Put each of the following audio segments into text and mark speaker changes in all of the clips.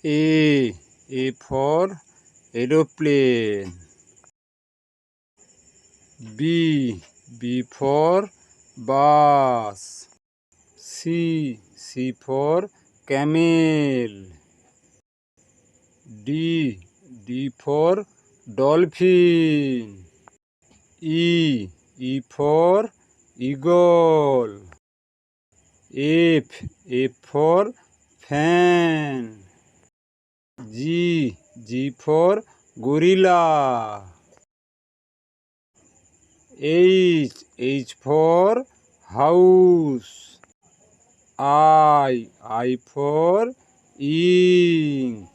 Speaker 1: A for aeroplane. B for bus. C for camel. D for dolphin. E for eagle. F for fan. G for gorilla. H for house. I for ink.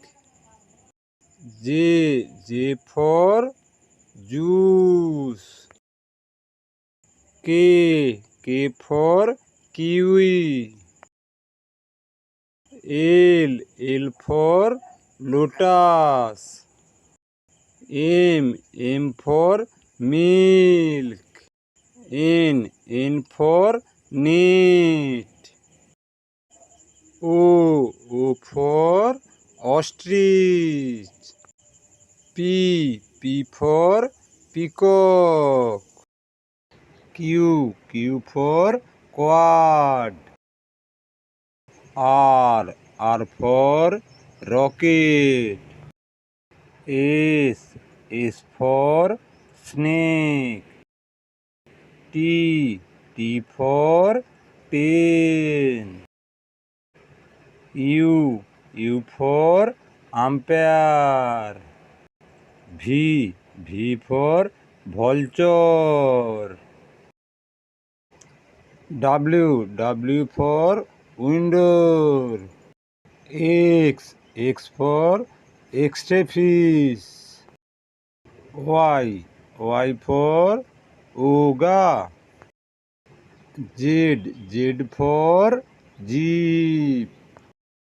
Speaker 1: J for juice. K for kiwi. L for lotus. M for milk. N for net. O for ostrich. P for peacock. Q for quad. R for rocket. S for snake. T for ten. U for umpire. V for vulture. W for window. X for X-ray. Y for yoga. Z for jeep.